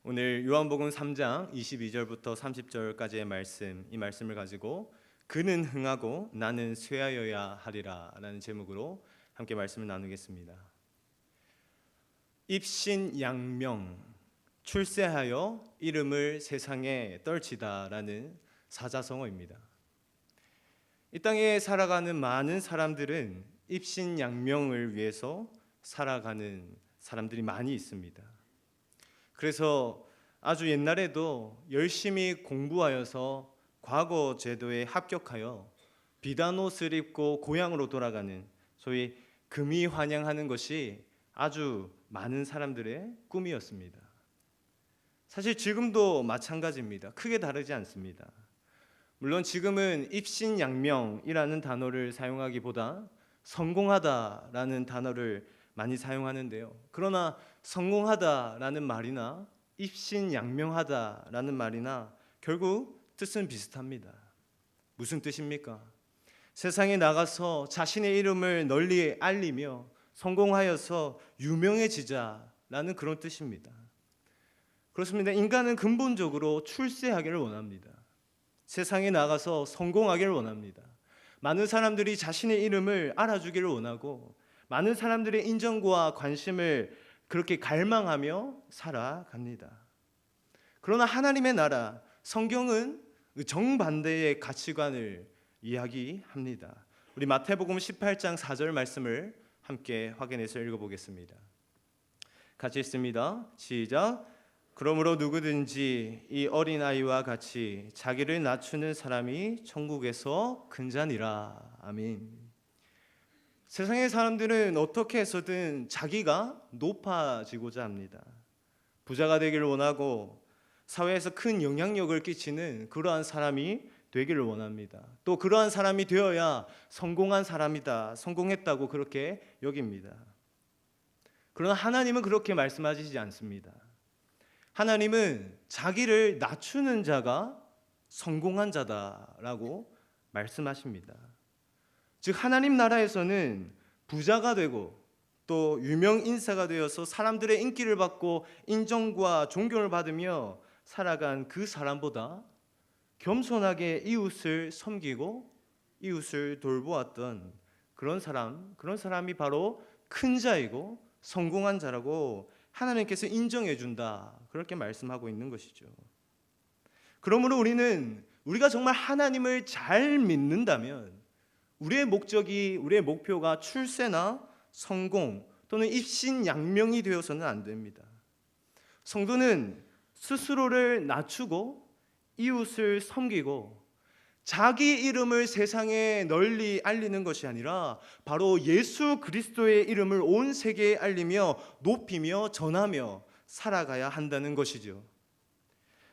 오늘 요한복음 3장 22절부터 30절까지의 말씀, 이 말씀을 가지고 그는 흥하고 나는 쇠하여야 하리라 라는 제목으로 함께 말씀을 나누겠습니다. 입신양명, 출세하여 이름을 세상에 떨치다 라는 사자성어입니다. 이 땅에 살아가는 많은 사람들은 입신양명을 위해서 살아가는 사람들이 많이 있습니다. 그래서 아주 옛날에도 열심히 공부하여서 과거 제도에 합격하여 비단 옷을 입고 고향으로 돌아가는 소위 금이 환영하는 것이 아주 많은 사람들의 꿈이었습니다. 사실 지금도 마찬가지입니다. 크게 다르지 않습니다. 물론 지금은 입신양명이라는 단어를 사용하기보다 성공하다라는 단어를 많이 사용하는데요. 그러나 성공하다라는 말이나 입신양명하다라는 말이나 결국 뜻은 비슷합니다. 무슨 뜻입니까? 세상에 나가서 자신의 이름을 널리 알리며 성공하여서 유명해지자라는 그런 뜻입니다. 그렇습니다. 인간은 근본적으로 출세하기를 원합니다. 세상에 나가서 성공하기를 원합니다. 많은 사람들이 자신의 이름을 알아주기를 원하고 많은 사람들의 인정과 관심을 그렇게 갈망하며 살아갑니다. 그러나 하나님의 나라, 성경은 정반대의 가치관을 이야기합니다. 우리 마태복음 18장 4절 말씀을 함께 확인해서 읽어보겠습니다. 같이 읽습니다. 시작. 그러므로 누구든지 이 어린아이와 같이 자기를 낮추는 사람이 천국에서 큰 자니라. 아멘. 세상의 사람들은 어떻게 해서든 자기가 높아지고자 합니다. 부자가 되기를 원하고 사회에서 큰 영향력을 끼치는 그러한 사람이 되기를 원합니다. 또 그러한 사람이 되어야 성공한 사람이다, 성공했다고 그렇게 여깁니다. 그러나 하나님은 그렇게 말씀하시지 않습니다. 하나님은 자기를 낮추는 자가 성공한 자다라고 말씀하십니다. 즉 하나님 나라에서는 부자가 되고 또 유명 인사가 되어서 사람들의 인기를 받고 인정과 존경을 받으며 살아간 그 사람보다 겸손하게 이웃을 섬기고 이웃을 돌보았던 그런 사람이 바로 큰 자이고 성공한 자라고 하나님께서 인정해 준다, 그렇게 말씀하고 있는 것이죠. 그러므로 우리가 정말 하나님을 잘 믿는다면 우리의 목표가 출세나 성공 또는 입신양명이 되어서는 안 됩니다. 성도는 스스로를 낮추고 이웃을 섬기고 자기 이름을 세상에 널리 알리는 것이 아니라 바로 예수 그리스도의 이름을 온 세계에 알리며 높이며 전하며 살아가야 한다는 것이죠.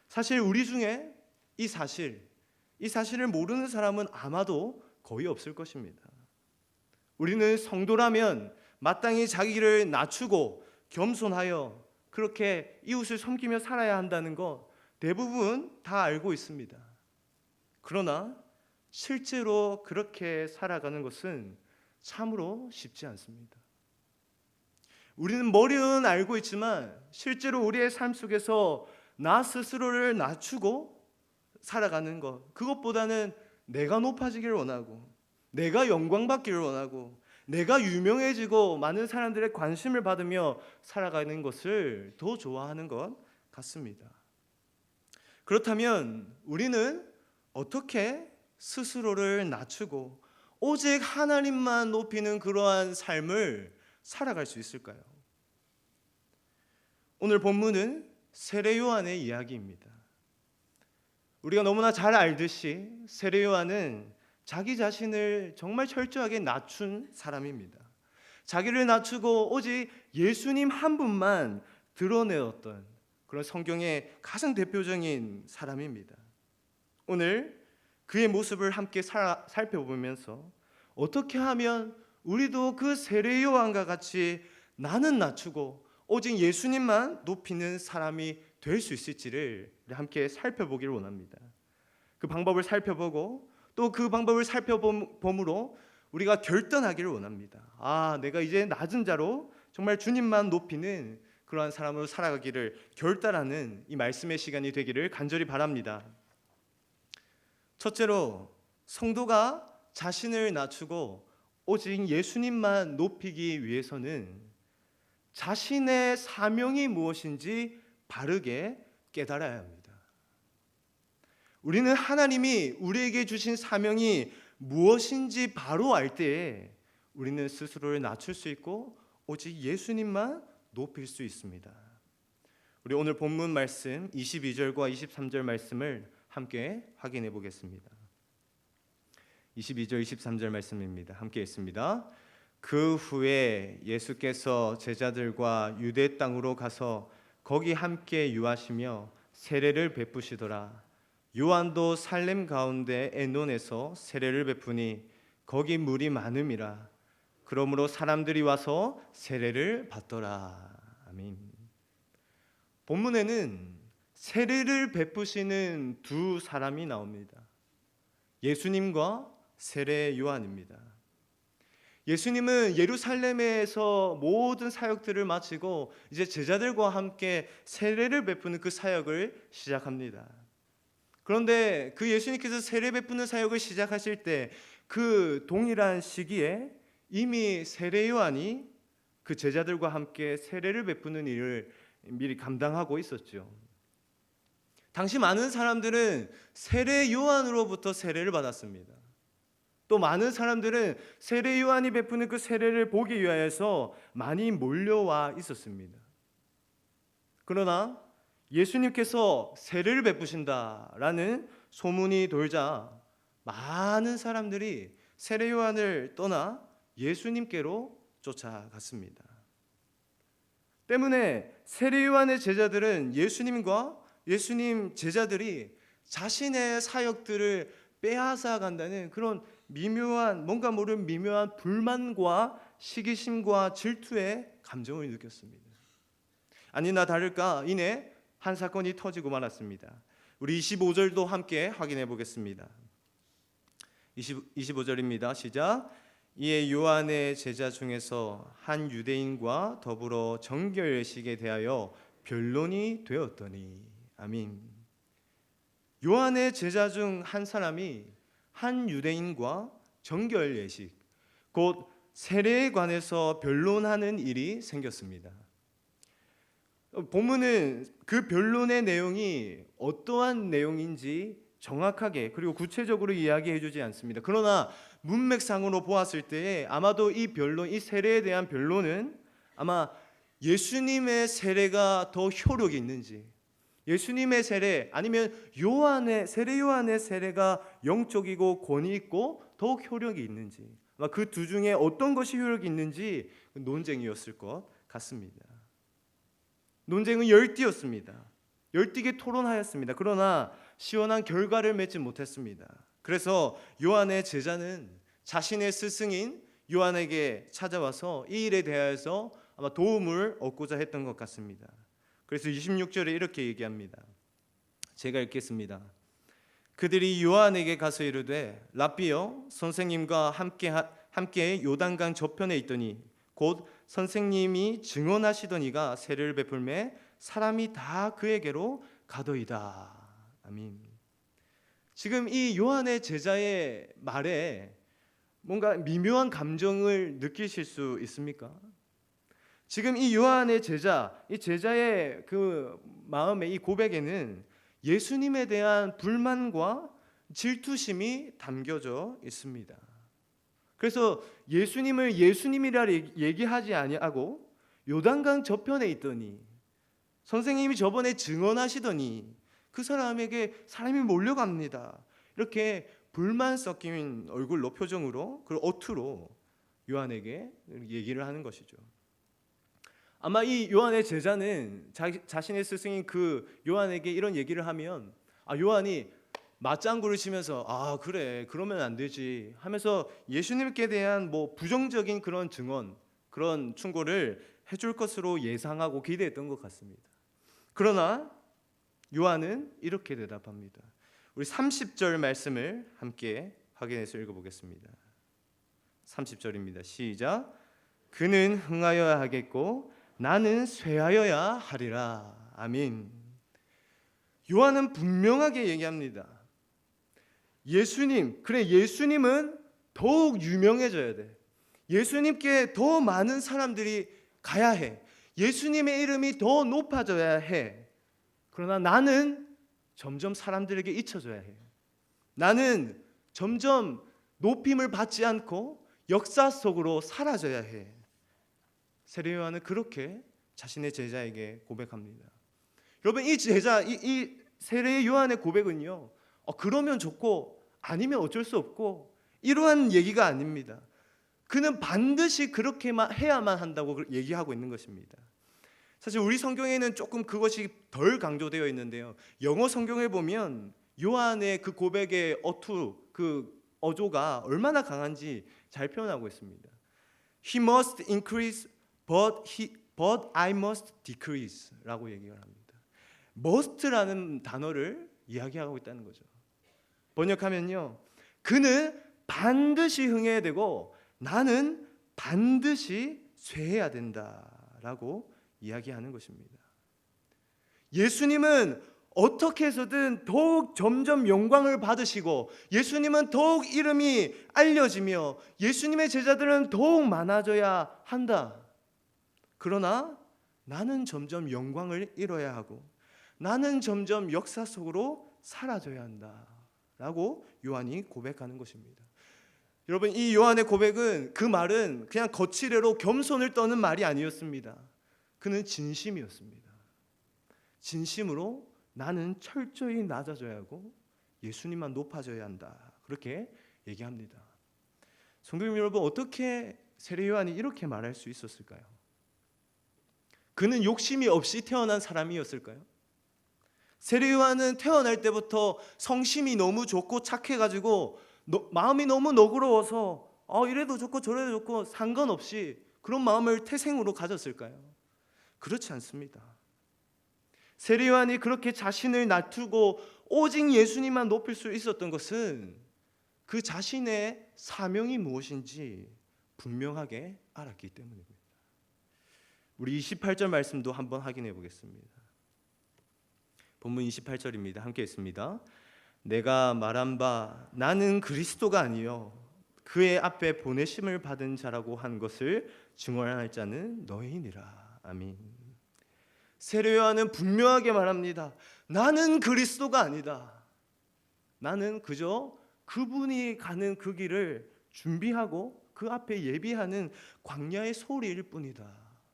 사실 우리 중에 이 사실을 모르는 사람은 아마도 거의 없을 것입니다. 우리는 성도라면 마땅히 자기를 낮추고 겸손하여 그렇게 이웃을 섬기며 살아야 한다는 것 대부분 다 알고 있습니다. 그러나 실제로 그렇게 살아가는 것은 참으로 쉽지 않습니다. 우리는 머리는 알고 있지만 실제로 우리의 삶 속에서 나 스스로를 낮추고 살아가는 것, 그것보다는 내가 높아지기를 원하고 내가 영광받기를 원하고 내가 유명해지고 많은 사람들의 관심을 받으며 살아가는 것을 더 좋아하는 것 같습니다. 그렇다면 우리는 어떻게 스스로를 낮추고 오직 하나님만 높이는 그러한 삶을 살아갈 수 있을까요? 오늘 본문은 세례 요한의 이야기입니다. 우리가 너무나 잘 알듯이 세례 요한은 자기 자신을 정말 철저하게 낮춘 사람입니다. 자기를 낮추고 오직 예수님 한 분만 드러내었던 그런 성경의 가장 대표적인 사람입니다. 오늘 그의 모습을 함께 살펴보면서 어떻게 하면 우리도 그 세례 요한과 같이 나는 낮추고 오직 예수님만 높이는 사람이 될 수 있을지를 함께 살펴보기를 원합니다. 그 방법을 살펴보고 또 그 방법을 살펴봄으로 우리가 결단하기를 원합니다. 내가 이제 낮은 자로 정말 주님만 높이는 그러한 사람으로 살아가기를 결단하는 이 말씀의 시간이 되기를 간절히 바랍니다. 첫째로, 성도가 자신을 낮추고 오직 예수님만 높이기 위해서는 자신의 사명이 무엇인지 바르게 깨달아야 합니다. 우리는 하나님이 우리에게 주신 사명이 무엇인지 바로 알 때에 우리는 스스로를 낮출 수 있고 오직 예수님만 높일 수 있습니다. 우리 오늘 본문 말씀 22절과 23절 말씀을 함께 확인해 보겠습니다. 22절 23절 말씀입니다. 함께 읽습니다. 그 후에 예수께서 제자들과 유대 땅으로 가서 거기 함께 유하시며 세례를 베푸시더라. 요한도 살렘 가운데 에논에서 세례를 베푸니 거기 물이 많음이라. 그러므로 사람들이 와서 세례를 받더라. 아멘. 본문에는 세례를 베푸시는 두 사람이 나옵니다. 예수님과 세례 요한입니다. 예수님은 예루살렘에서 모든 사역들을 마치고 이제 제자들과 함께 세례를 베푸는 그 사역을 시작합니다. 그런데 그 예수님께서 세례 베푸는 사역을 시작하실 때 그 동일한 시기에 이미 세례 요한이 그 제자들과 함께 세례를 베푸는 일을 미리 감당하고 있었죠. 당시 많은 사람들은 세례 요한으로부터 세례를 받았습니다. 또 많은 사람들은 세례 요한이 베푸는 그 세례를 보기 위하여서 많이 몰려와 있었습니다. 그러나 예수님께서 세례를 베푸신다라는 소문이 돌자 많은 사람들이 세례 요한을 떠나 예수님께로 쫓아갔습니다. 때문에 세례 요한의 제자들은 예수님과 예수님 제자들이 자신의 사역들을 빼앗아 간다는 그런 미묘한, 뭔가 모르는 미묘한 불만과 시기심과 질투의 감정을 느꼈습니다. 아니나 다를까 이내 한 사건이 터지고 말았습니다. 우리 25절도 함께 확인해 보겠습니다. 25절입니다. 시작. 이에 요한의 제자 중에서 한 유대인과 더불어 정결예식에 대하여 변론이 되었더니. 아멘. 요한의 제자 중 한 사람이 한 유대인과 정결예식, 곧 세례에 관해서 변론하는 일이 생겼습니다. 본문은 그 변론의 내용이 어떠한 내용인지 정확하게 그리고 구체적으로 이야기해 주지 않습니다. 그러나 문맥상으로 보았을 때 아마도 이 변론, 이 세례에 대한 변론은 아마 예수님의 세례가 더 효력이 있는지, 예수님의 세례 아니면 세례 요한의 세례가 영적이고 권위 있고 더욱 효력이 있는지, 아마 그 두 중에 어떤 것이 효력이 있는지 논쟁이었을 것 같습니다. 논쟁은 열띠였습니다. 열띠게 토론하였습니다. 그러나 시원한 결과를 맺지 못했습니다. 그래서 요한의 제자는 자신의 스승인 요한에게 찾아와서 이 일에 대하여서 아마 도움을 얻고자 했던 것 같습니다. 그래서 26절에 이렇게 얘기합니다. 제가 읽겠습니다. 그들이 요한에게 가서 이르되 랍비여, 선생님과 함께 요단강 저편에 있더니 곧 선생님이 증언하시던 이가 세례를 베풀매 사람이 다 그에게로 가더이다. 아멘. 지금 이 요한의 제자의 말에 뭔가 미묘한 감정을 느끼실 수 있습니까? 지금 이 요한의 제자, 이 제자의 그 마음에, 이 고백에는 예수님에 대한 불만과 질투심이 담겨져 있습니다. 그래서 예수님을 예수님이라 얘기하지 아니하고 요단강 저편에 있더니, 선생님이 저번에 증언하시더니 그 사람에게 사람이 몰려갑니다. 이렇게 불만 섞인 얼굴로, 표정으로, 그리고 어투로 요한에게 얘기를 하는 것이죠. 아마 이 요한의 제자는 자신의 스승인 그 요한에게 이런 얘기를 하면 요한이 맞장구를 치면서 그래, 그러면 안 되지 하면서 예수님께 대한 부정적인 그런 증언, 그런 충고를 해줄 것으로 예상하고 기대했던 것 같습니다. 그러나 요한은 이렇게 대답합니다. 우리 30절 말씀을 함께 확인해서 읽어보겠습니다. 30절입니다. 시작. 그는 흥하여야 하겠고 나는 쇠하여야 하리라. 아멘. 요한은 분명하게 얘기합니다. 예수님은 더욱 유명해져야 돼. 예수님께 더 많은 사람들이 가야 해. 예수님의 이름이 더 높아져야 해. 그러나 나는 점점 사람들에게 잊혀져야 해. 나는 점점 높임을 받지 않고 역사 속으로 사라져야 해. 세례 요한은 그렇게 자신의 제자에게 고백합니다. 여러분, 이 세례 요한의 고백은요, 그러면 좋고 아니면 어쩔 수 없고 이러한 얘기가 아닙니다. 그는 반드시 그렇게만 해야만 한다고 얘기하고 있는 것입니다. 사실 우리 성경에는 조금 그것이 덜 강조되어 있는데요, 영어 성경을 보면 요한의 그 고백의 그 어조가 얼마나 강한지 잘 표현하고 있습니다. He must increase, but I must decrease 라고 얘기를 합니다. must라는 단어를 이야기하고 있다는 거죠. 번역하면요, 그는 반드시 흥해야 되고 나는 반드시 쇠해야 된다라고 이야기하는 것입니다. 예수님은 어떻게 해서든 더욱 점점 영광을 받으시고 예수님은 더욱 이름이 알려지며 예수님의 제자들은 더욱 많아져야 한다. 그러나 나는 점점 영광을 잃어야 하고 나는 점점 역사 속으로 사라져야 한다 라고 요한이 고백하는 것입니다. 여러분, 이 요한의 고백은, 그 말은 그냥 거칠애로 겸손을 떠는 말이 아니었습니다. 그는 진심이었습니다. 진심으로 나는 철저히 낮아져야 하고 예수님만 높아져야 한다, 그렇게 얘기합니다. 성도님 여러분, 어떻게 세례 요한이 이렇게 말할 수 있었을까요? 그는 욕심이 없이 태어난 사람이었을까요? 세례 요한은 태어날 때부터 성심이 너무 좋고 착해가지고 마음이 너무 너그러워서 이래도 좋고 저래도 좋고 상관없이 그런 마음을 태생으로 가졌을까요? 그렇지 않습니다. 세례 요한이 그렇게 자신을 낮추고 오직 예수님만 높일 수 있었던 것은 그 자신의 사명이 무엇인지 분명하게 알았기 때문입니다. 우리 28절 말씀도 한번 확인해 보겠습니다. 본문 28절입니다. 함께 읽습니다. 내가 말한 바 나는 그리스도가 아니요 그의 앞에 보내심을 받은 자라고 한 것을 증언할 자는 너희니라. 아멘. 세례 요한은 분명하게 말합니다. 나는 그리스도가 아니다. 나는 그저 그분이 가는 그 길을 준비하고 그 앞에 예비하는 광야의 소리일 뿐이다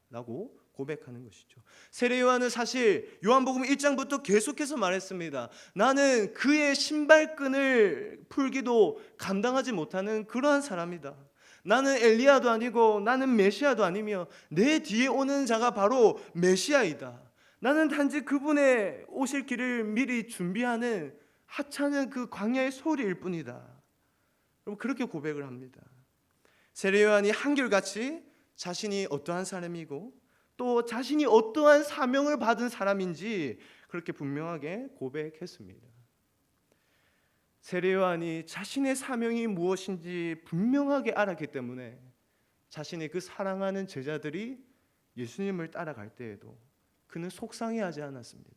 라고 고백하는 것이죠. 세례 요한은 사실 요한복음 1장부터 계속해서 말했습니다. 나는 그의 신발끈을 풀기도 감당하지 못하는 그러한 사람이다. 나는 엘리야도 아니고 나는 메시아도 아니며 내 뒤에 오는 자가 바로 메시아이다. 나는 단지 그분의 오실 길을 미리 준비하는 하찮은 그 광야의 소리일 뿐이다. 여러분, 그렇게 고백을 합니다. 세례 요한이 한결같이 자신이 어떠한 사람이고 또 자신이 어떠한 사명을 받은 사람인지 그렇게 분명하게 고백했습니다. 세례 요한이 자신의 사명이 무엇인지 분명하게 알았기 때문에 자신의 그 사랑하는 제자들이 예수님을 따라갈 때에도 그는 속상해하지 않았습니다.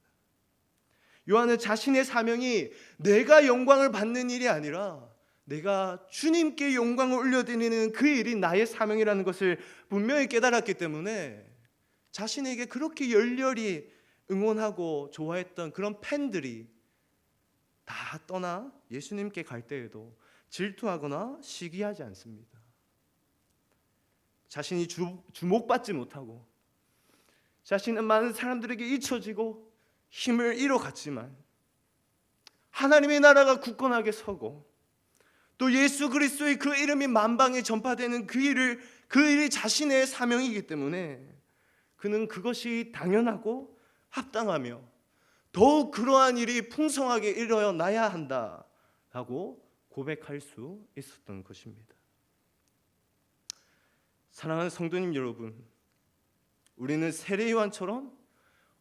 요한은 자신의 사명이 내가 영광을 받는 일이 아니라 내가 주님께 영광을 올려드리는 그 일이 나의 사명이라는 것을 분명히 깨달았기 때문에 자신에게 그렇게 열렬히 응원하고 좋아했던 그런 팬들이 다 떠나 예수님께 갈 때에도 질투하거나 시기하지 않습니다. 자신이 주목받지 못하고 자신은 많은 사람들에게 잊혀지고 힘을 잃어갔지만 하나님의 나라가 굳건하게 서고 또 예수 그리스도의 그 이름이 만방에 전파되는 그 일이 자신의 사명이기 때문에 그는 그것이 당연하고 합당하며 더욱 그러한 일이 풍성하게 일어나야 한다라고 고백할 수 있었던 것입니다. 사랑하는 성도님 여러분, 우리는 세례 요한처럼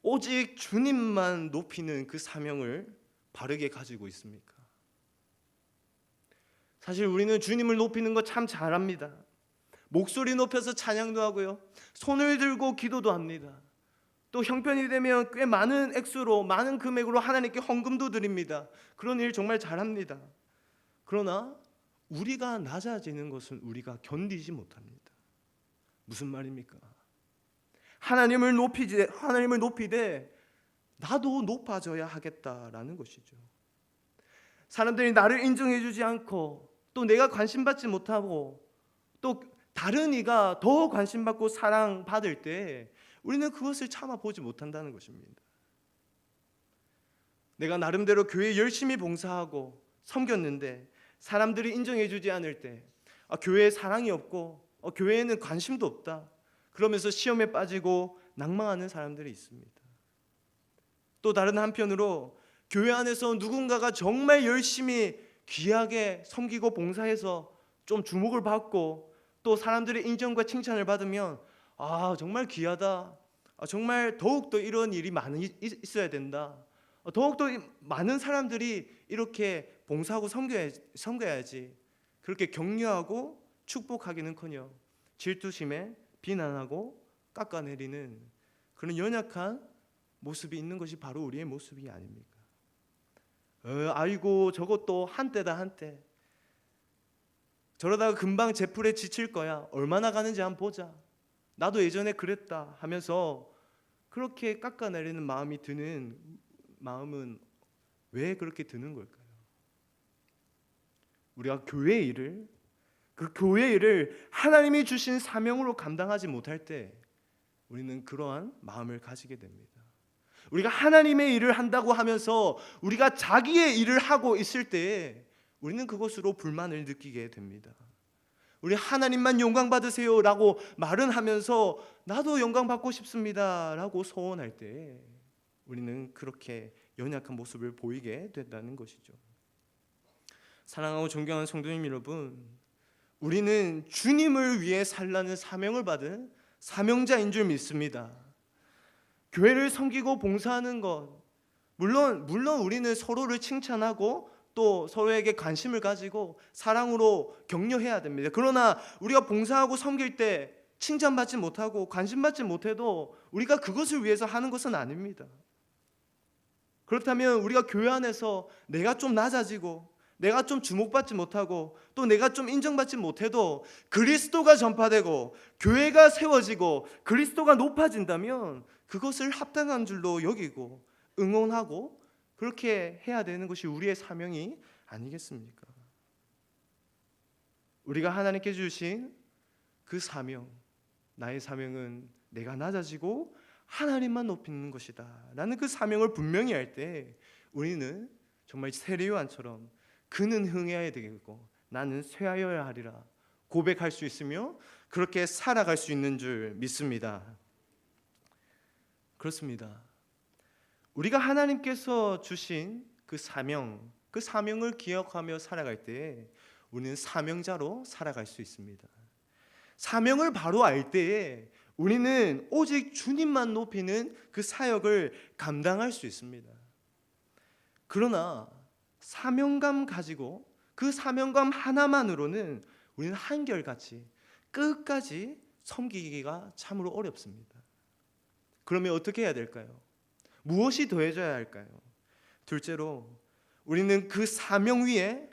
오직 주님만 높이는 그 사명을 바르게 가지고 있습니까? 사실 우리는 주님을 높이는 거 참 잘합니다. 목소리 높여서 찬양도 하고요, 손을 들고 기도도 합니다. 또 형편이 되면 꽤 많은 액수로, 많은 금액으로 하나님께 헌금도 드립니다. 그런 일 정말 잘합니다. 그러나 우리가 낮아지는 것은 우리가 견디지 못합니다. 무슨 말입니까? 하나님을 높이되 나도 높아져야 하겠다라는 것이죠. 사람들이 나를 인정해주지 않고, 또 내가 관심받지 못하고, 또 다른 이가 더 관심받고 사랑받을 때 우리는 그것을 참아보지 못한다는 것입니다. 내가 나름대로 교회에 열심히 봉사하고 섬겼는데 사람들이 인정해주지 않을 때, 교회에 사랑이 없고 교회에는 관심도 없다, 그러면서 시험에 빠지고 낭망하는 사람들이 있습니다. 또 다른 한편으로 교회 안에서 누군가가 정말 열심히 귀하게 섬기고 봉사해서 좀 주목을 받고 또 사람들의 인정과 칭찬을 받으면 정말 귀하다, 정말 더욱더 이런 일이 많이 있어야 된다, 더욱더 많은 사람들이 이렇게 봉사하고 섬겨야지, 그렇게 격려하고 축복하기는커녕 질투심에 비난하고 깎아내리는 그런 연약한 모습이 있는 것이 바로 우리의 모습이 아닙니까? 아이고 저것도 한때다, 한때. 저러다가 금방 제풀에 지칠 거야, 얼마나 가는지 한번 보자, 나도 예전에 그랬다 하면서 그렇게 깎아내리는 마음이 드는 마음은 왜 그렇게 드는 걸까요? 우리가 교회의 일을, 그 교회의 일을 하나님이 주신 사명으로 감당하지 못할 때 우리는 그러한 마음을 가지게 됩니다. 우리가 하나님의 일을 한다고 하면서 우리가 자기의 일을 하고 있을 때 우리는 그것으로 불만을 느끼게 됩니다. 우리 하나님만 영광 받으세요 라고 말은 하면서 나도 영광 받고 싶습니다 라고 소원할 때 우리는 그렇게 연약한 모습을 보이게 된다는 것이죠. 사랑하고 존경하는 성도님 여러분, 우리는 주님을 위해 살라는 사명을 받은 사명자인 줄 믿습니다. 교회를 섬기고 봉사하는 것, 물론 우리는 서로를 칭찬하고 또 서로에게 관심을 가지고 사랑으로 격려해야 됩니다. 그러나 우리가 봉사하고 섬길 때 칭찬받지 못하고 관심받지 못해도 우리가 그것을 위해서 하는 것은 아닙니다. 그렇다면 우리가 교회 안에서 내가 좀 낮아지고 내가 좀 주목받지 못하고 또 내가 좀 인정받지 못해도 그리스도가 전파되고 교회가 세워지고 그리스도가 높아진다면 그것을 합당한 줄로 여기고 응원하고 그렇게 해야 되는 것이 우리의 사명이 아니겠습니까? 우리가 하나님께 주신 그 사명, 나의 사명은 내가 낮아지고 하나님만 높이는 것이다 라는 그 사명을 분명히 할 때 우리는 정말 세례요한처럼 그는 흥해야 되겠고 나는 쇠하여야 하리라 고백할 수 있으며 그렇게 살아갈 수 있는 줄 믿습니다. 그렇습니다. 우리가 하나님께서 주신 그 사명을 기억하며 살아갈 때 우리는 사명자로 살아갈 수 있습니다. 사명을 바로 알 때에 우리는 오직 주님만 높이는 그 사역을 감당할 수 있습니다. 그러나 사명감 가지고 그 사명감 하나만으로는 우리는 한결같이 끝까지 섬기기가 참으로 어렵습니다. 그러면 어떻게 해야 될까요? 무엇이 더해져야 할까요? 둘째로 우리는 그 사명 위에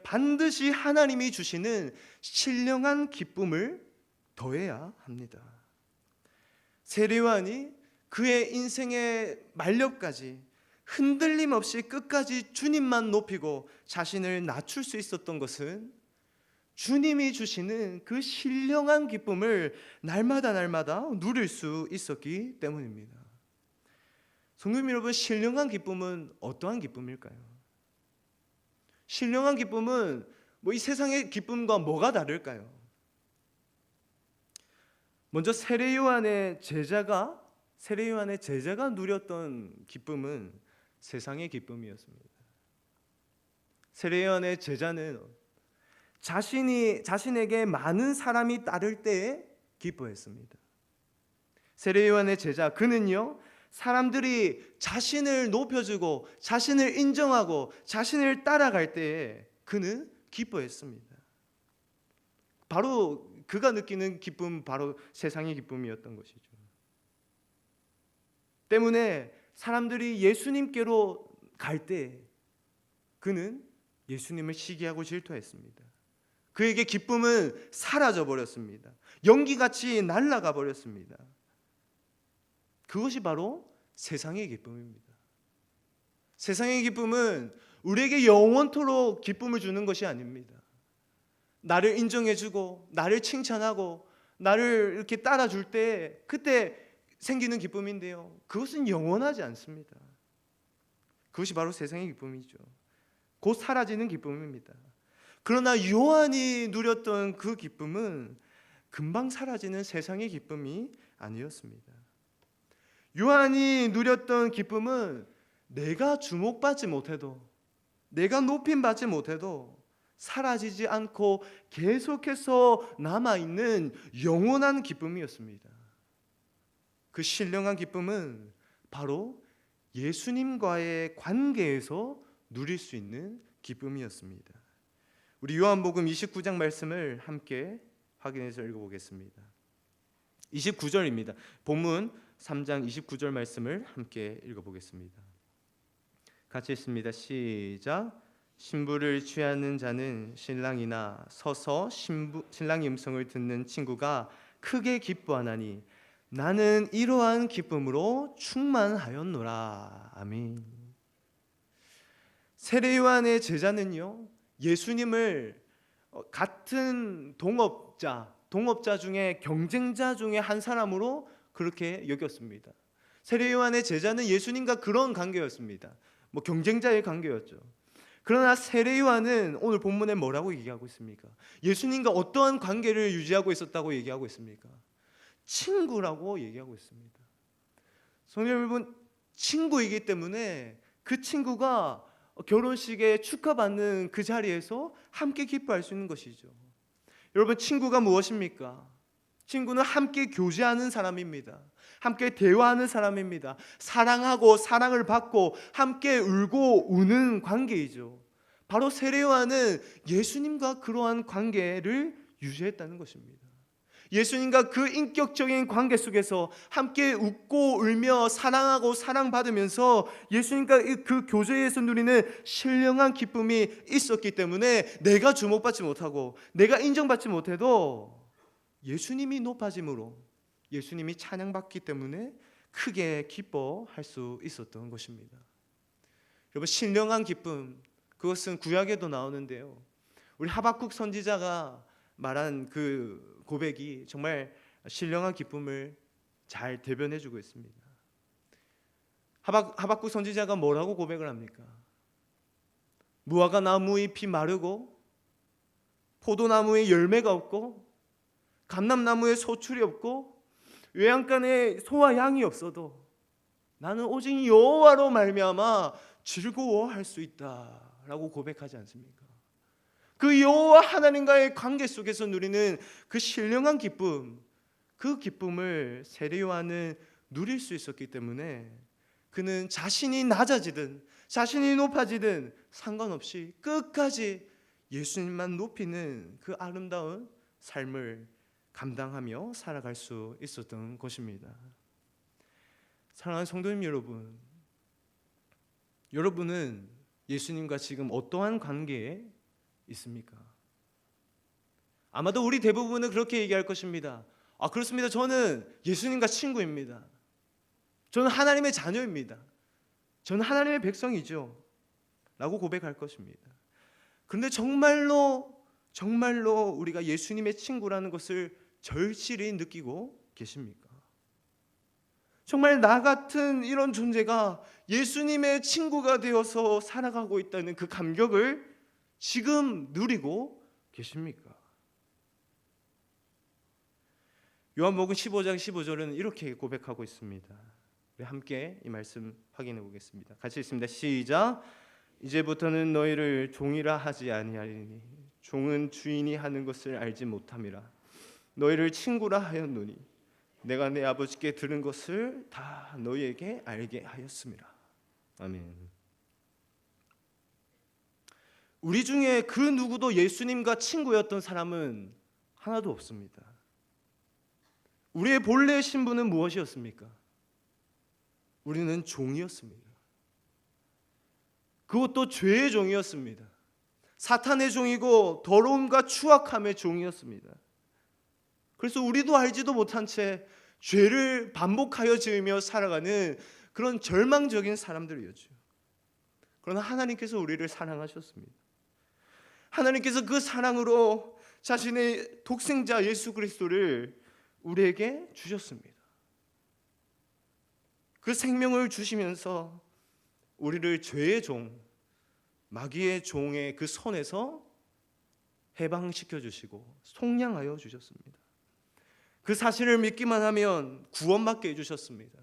반드시 하나님이 주시는 신령한 기쁨을 더해야 합니다. 세례요한이 그의 인생의 만렵까지 흔들림 없이 끝까지 주님만 높이고 자신을 낮출 수 있었던 것은 주님이 주시는 그 신령한 기쁨을 날마다 누릴 수 있었기 때문입니다. 성도님 여러분, 신령한 기쁨은 어떠한 기쁨일까요? 신령한 기쁨은 이 세상의 기쁨과 뭐가 다를까요? 먼저 세례요한의 제자가 누렸던 기쁨은 세상의 기쁨이었습니다. 세례요한의 제자는 자신에게 많은 사람이 따를 때에 기뻐했습니다. 세례요한의 제자, 그는요 사람들이 자신을 높여주고 자신을 인정하고 자신을 따라갈 때에 그는 기뻐했습니다. 바로 그가 느끼는 기쁨, 바로 세상의 기쁨이었던 것이죠. 때문에 사람들이 예수님께로 갈 때 그는 예수님을 시기하고 질투했습니다. 그에게 기쁨은 사라져 버렸습니다. 연기같이 날아가 버렸습니다. 그것이 바로 세상의 기쁨입니다. 세상의 기쁨은 우리에게 영원토록 기쁨을 주는 것이 아닙니다. 나를 인정해주고 나를 칭찬하고 나를 이렇게 따라줄 때 그때 생기는 기쁨인데요, 그것은 영원하지 않습니다. 그것이 바로 세상의 기쁨이죠. 곧 사라지는 기쁨입니다. 그러나 요한이 누렸던 그 기쁨은 금방 사라지는 세상의 기쁨이 아니었습니다. 요한이 누렸던 기쁨은 내가 주목받지 못해도, 내가 높임받지 못해도 사라지지 않고 계속해서 남아있는 영원한 기쁨이었습니다. 그 신령한 기쁨은 바로 예수님과의 관계에서 누릴 수 있는 기쁨이었습니다. 우리 요한복음 29장 말씀을 함께 확인해서 읽어보겠습니다. 29절입니다. 본문 3장 29절 말씀을 함께 읽어보겠습니다. 같이 읽습니다. 시작. 신부를 취하는 자는 신랑이나 서서 신랑의 음성을 듣는 친구가 크게 기뻐하나니 나는 이러한 기쁨으로 충만하였노라. 아멘. 세례 요한의 제자는요, 예수님을 같은 동업자 중에 경쟁자 중에 한 사람으로 그렇게 여겼습니다. 세례 요한의 제자는 예수님과 그런 관계였습니다. 경쟁자의 관계였죠. 그러나 세례 요한은 오늘 본문에 뭐라고 얘기하고 있습니까? 예수님과 어떠한 관계를 유지하고 있었다고 얘기하고 있습니까? 친구라고 얘기하고 있습니다. 성도 여러분, 친구이기 때문에 그 친구가 결혼식에 축하받는 그 자리에서 함께 기뻐할 수 있는 것이죠. 여러분, 친구가 무엇입니까? 친구는 함께 교제하는 사람입니다. 함께 대화하는 사람입니다. 사랑하고 사랑을 받고 함께 울고 우는 관계이죠. 바로 세례 요한은 예수님과 그러한 관계를 유지했다는 것입니다. 예수님과 그 인격적인 관계 속에서 함께 웃고 울며 사랑하고 사랑받으면서 예수님과 그 교제에서 누리는 신령한 기쁨이 있었기 때문에 내가 주목받지 못하고 내가 인정받지 못해도 예수님이 높아짐으로, 예수님이 찬양받기 때문에 크게 기뻐할 수 있었던 것입니다. 여러분, 신령한 기쁨, 그것은 구약에도 나오는데요, 우리 하박국 선지자가 말한 그 고백이 정말 신령한 기쁨을 잘 대변해주고 있습니다. 하박국 선지자가 뭐라고 고백을 합니까? 무화과 나무 잎이 마르고 포도나무에 열매가 없고 감람나무에 소출이 없고 외양간에 소와 양이 없어도 나는 오직 여호와로 말미암아 즐거워할 수 있다라고 고백하지 않습니까? 그 여호와 하나님과의 관계 속에서 누리는 그 신령한 기쁨, 그 기쁨을 세례 요한은 누릴 수 있었기 때문에 그는 자신이 낮아지든 자신이 높아지든 상관없이 끝까지 예수님만 높이는 그 아름다운 삶을 감당하며 살아갈 수 있었던 것입니다. 사랑하는 성도님 여러분, 여러분은 예수님과 지금 어떠한 관계에 있습니까? 아마도 우리 대부분은 그렇게 얘기할 것입니다. 그렇습니다. 저는 예수님과 친구입니다. 저는 하나님의 자녀입니다. 저는 하나님의 백성이죠 라고 고백할 것입니다. 그런데 정말로 우리가 예수님의 친구라는 것을 절실히 느끼고 계십니까? 정말 나 같은 이런 존재가 예수님의 친구가 되어서 살아가고 있다는 그 감격을 지금 누리고 계십니까? 요한복음 15장 15절은 이렇게 고백하고 있습니다. 우리 함께 이 말씀 확인해 보겠습니다. 같이 읽습니다. 시작. 이제부터는 너희를 종이라 하지 아니하리니 종은 주인이 하는 것을 알지 못함이라. 너희를 친구라 하였노니 내가 내 아버지께 들은 것을 다 너희에게 알게 하였음이라. 아멘. 우리 중에 그 누구도 예수님과 친구였던 사람은 하나도 없습니다. 우리의 본래 신분은 무엇이었습니까? 우리는 종이었습니다. 그것도 죄의 종이었습니다. 사탄의 종이고 더러움과 추악함의 종이었습니다. 그래서 우리도 알지도 못한 채 죄를 반복하여 지으며 살아가는 그런 절망적인 사람들이었죠. 그러나 하나님께서 우리를 사랑하셨습니다. 하나님께서 그 사랑으로 자신의 독생자 예수 그리스도를 우리에게 주셨습니다. 그 생명을 주시면서 우리를 죄의 종, 마귀의 종의 그 손에서 해방시켜 주시고 속량하여 주셨습니다. 그 사실을 믿기만 하면 구원받게 해주셨습니다.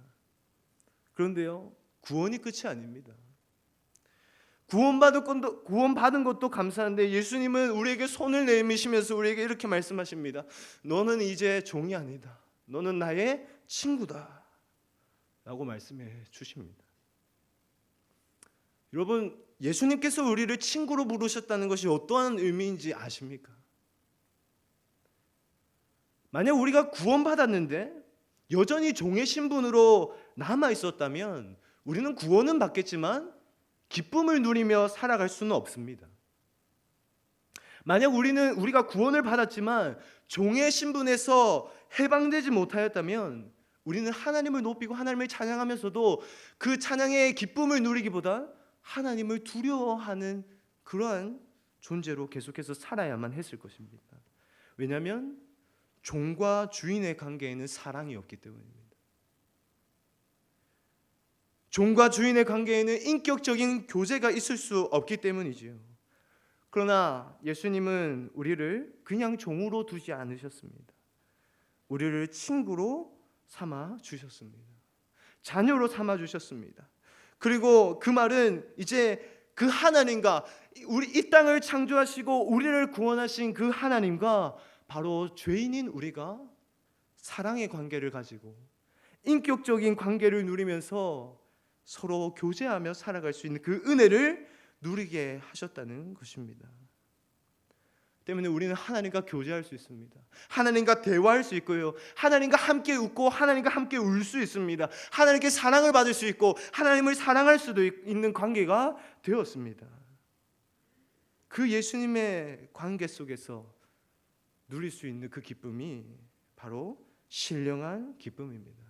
그런데요, 구원이 끝이 아닙니다. 구원받은 것도 감사한데 예수님은 우리에게 손을 내미시면서 우리에게 이렇게 말씀하십니다. 너는 이제 종이 아니다. 너는 나의 친구다 라고 말씀해 주십니다. 여러분, 예수님께서 우리를 친구로 부르셨다는 것이 어떠한 의미인지 아십니까? 만약 우리가 구원받았는데 여전히 종의 신분으로 남아 있었다면 우리는 구원은 받겠지만 기쁨을 누리며 살아갈 수는 없습니다. 만약 우리가 구원을 받았지만 종의 신분에서 해방되지 못하였다면 우리는 하나님을 높이고 하나님을 찬양하면서도 그 찬양의 기쁨을 누리기보다 하나님을 두려워하는 그러한 존재로 계속해서 살아야만 했을 것입니다. 왜냐하면 종과 주인의 관계에는 사랑이 없기 때문입니다. 종과 주인의 관계에는 인격적인 교제가 있을 수 없기 때문이지요. 그러나 예수님은 우리를 그냥 종으로 두지 않으셨습니다. 우리를 친구로 삼아 주셨습니다. 자녀로 삼아 주셨습니다. 그리고 그 말은 이제 그 하나님과 우리 이 땅을 창조하시고 우리를 구원하신 그 하나님과 바로 죄인인 우리가 사랑의 관계를 가지고 인격적인 관계를 누리면서 서로 교제하며 살아갈 수 있는 그 은혜를 누리게 하셨다는 것입니다. 때문에 우리는 하나님과 교제할 수 있습니다. 하나님과 대화할 수 있고요. 하나님과 함께 웃고 하나님과 함께 울 수 있습니다. 하나님께 사랑을 받을 수 있고 하나님을 사랑할 수도 있는 관계가 되었습니다. 그 예수님의 관계 속에서 누릴 수 있는 그 기쁨이 바로 신령한 기쁨입니다.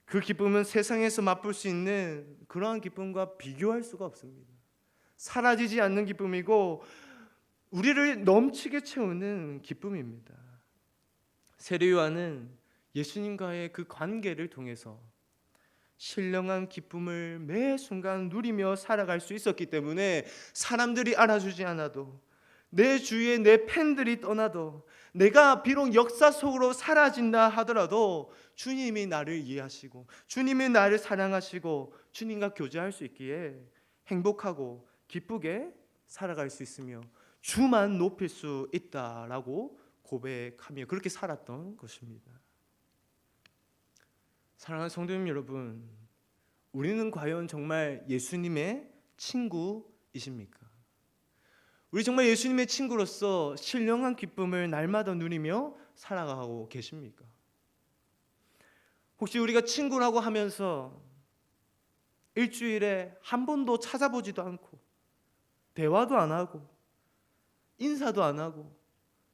그 기쁨은 세상에서 맛볼 수 있는 그러한 기쁨과 비교할 수가 없습니다. 사라지지 않는 기쁨이고 우리를 넘치게 채우는 기쁨입니다. 세례요한은 예수님과의 그 관계를 통해서 신령한 기쁨을 매 순간 누리며 살아갈 수 있었기 때문에 사람들이 알아주지 않아도 내 주위에 내 팬들이 떠나도 내가 비록 역사 속으로 사라진다 하더라도 주님이 나를 이해하시고 주님이 나를 사랑하시고 주님과 교제할 수 있기에 행복하고 기쁘게 살아갈 수 있으며 주만 높일 수 있다라고 고백하며 그렇게 살았던 것입니다. 사랑하는 성도님 여러분, 우리는 과연 정말 예수님의 친구이십니까? 우리 정말 예수님의 친구로서 신령한 기쁨을 날마다 누리며 살아가고 계십니까? 혹시 우리가 친구라고 하면서 일주일에 한 번도 찾아보지도 않고 대화도 안 하고 인사도 안 하고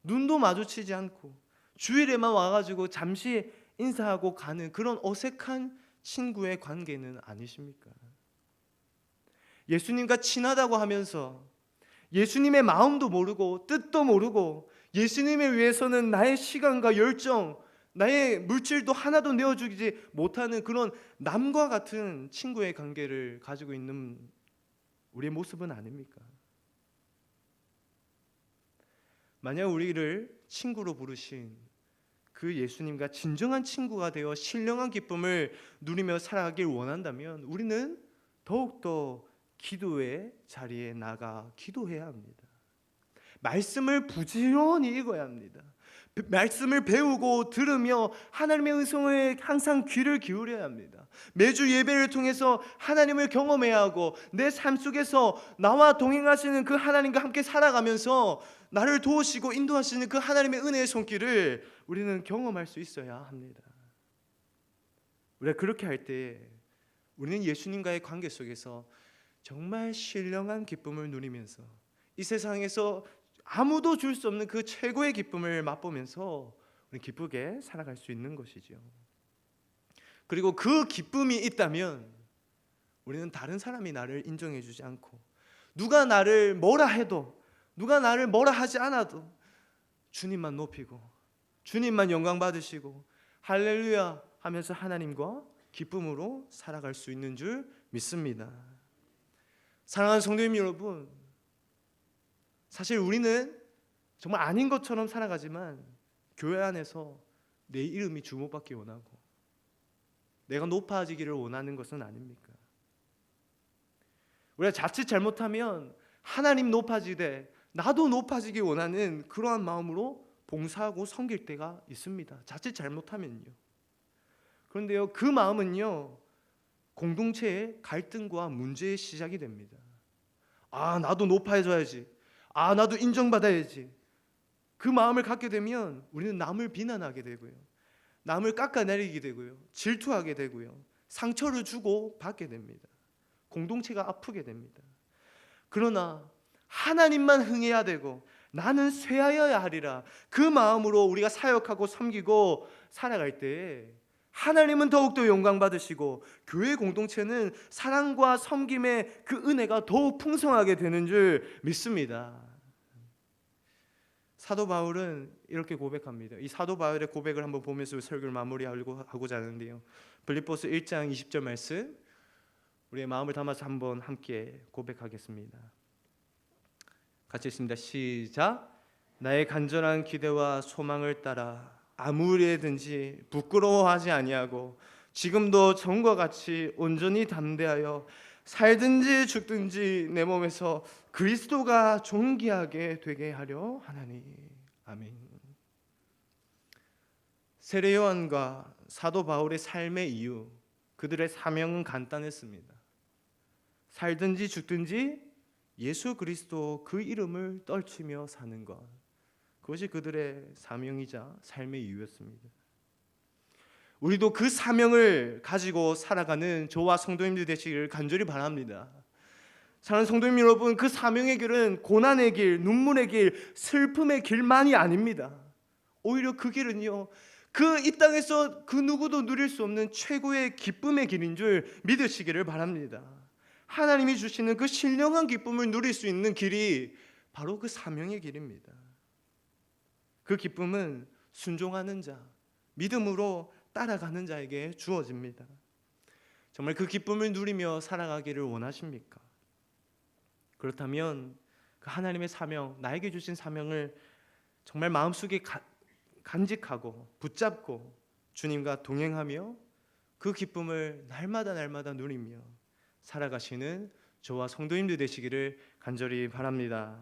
눈도 마주치지 않고 주일에만 와가지고 잠시 인사하고 가는 그런 어색한 친구의 관계는 아니십니까? 예수님과 친하다고 하면서 예수님의 마음도 모르고 뜻도 모르고 예수님을 위해서는 나의 시간과 열정, 나의 물질도 하나도 내어주지 못하는 그런 남과 같은 친구의 관계를 가지고 있는 우리의 모습은 아닙니까? 만약 우리를 친구로 부르신 그 예수님과 진정한 친구가 되어 신령한 기쁨을 누리며 살아가길 원한다면 우리는 더욱더 기도의 자리에 나가 기도해야 합니다. 말씀을 부지런히 읽어야 합니다. 말씀을 배우고 들으며 하나님의 음성에 항상 귀를 기울여야 합니다. 매주 예배를 통해서 하나님을 경험해야 하고 내 삶 속에서 나와 동행하시는 그 하나님과 함께 살아가면서 나를 도우시고 인도하시는 그 하나님의 은혜의 손길을 우리는 경험할 수 있어야 합니다. 우리가 그렇게 할 때 우리는 예수님과의 관계 속에서 정말 신령한 기쁨을 누리면서 이 세상에서 아무도 줄 수 없는 그 최고의 기쁨을 맛보면서 우리 기쁘게 살아갈 수 있는 것이죠. 그리고 그 기쁨이 있다면 우리는 다른 사람이 나를 인정해 주지 않고 누가 나를 뭐라 해도 누가 나를 뭐라 하지 않아도 주님만 높이고 주님만 영광 받으시고 할렐루야 하면서 하나님과 기쁨으로 살아갈 수 있는 줄 믿습니다. 사랑하는 성도님 여러분, 사실 우리는 정말 아닌 것처럼 살아가지만 교회 안에서 내 이름이 주목받기 원하고 내가 높아지기를 원하는 것은 아닙니까? 우리가 자칫 잘못하면 하나님 높아지되 나도 높아지기 원하는 그러한 마음으로 봉사하고 섬길 때가 있습니다. 자칫 잘못하면요. 그런데요, 그 마음은요 공동체의 갈등과 문제의 시작이 됩니다. 아, 나도 높아져야지. 아, 나도 인정받아야지. 그 마음을 갖게 되면 우리는 남을 비난하게 되고요, 남을 깎아내리게 되고요, 질투하게 되고요, 상처를 주고 받게 됩니다. 공동체가 아프게 됩니다. 그러나 하나님만 흥해야 되고 나는 쇠하여야 하리라, 그 마음으로 우리가 사역하고 섬기고 살아갈 때 하나님은 더욱더 영광 받으시고 교회 공동체는 사랑과 섬김의 그 은혜가 더욱 풍성하게 되는 줄 믿습니다. 사도 바울은 이렇게 고백합니다. 이 사도 바울의 고백을 한번 보면서 설교를 마무리하고자 하는데요, 빌립보서 1장 20절 말씀 우리의 마음을 담아서 한번 함께 고백하겠습니다. 같이 읽습니다. 시작. 나의 간절한 기대와 소망을 따라 아무리든지 부끄러워하지 아니하고 지금도 전과 같이 온전히 담대하여 살든지 죽든지 내 몸에서 그리스도가 존귀하게 되게 하려 하나니. 아멘. 세례 요한과 사도 바울의 삶의 이유, 그들의 사명은 간단했습니다. 살든지 죽든지 예수 그리스도 그 이름을 떨치며 사는 것, 그것이 그들의 사명이자 삶의 이유였습니다. 우리도 그 사명을 가지고 살아가는 저와 성도님들 되시기를 간절히 바랍니다. 사랑하는 성도님 여러분, 그 사명의 길은 고난의 길, 눈물의 길, 슬픔의 길만이 아닙니다. 오히려 그 길은요, 그 이 땅에서 그 누구도 누릴 수 없는 최고의 기쁨의 길인 줄 믿으시기를 바랍니다. 하나님이 주시는 그 신령한 기쁨을 누릴 수 있는 길이 바로 그 사명의 길입니다. 그 기쁨은 순종하는 자, 믿음으로 따라가는 자에게 주어집니다. 정말 그 기쁨을 누리며 살아가기를 원하십니까? 그렇다면 그 하나님의 사명, 나에게 주신 사명을 정말 마음속에 간직하고 붙잡고 주님과 동행하며 그 기쁨을 날마다 누리며 살아가시는 저와 성도님들 되시기를 간절히 바랍니다.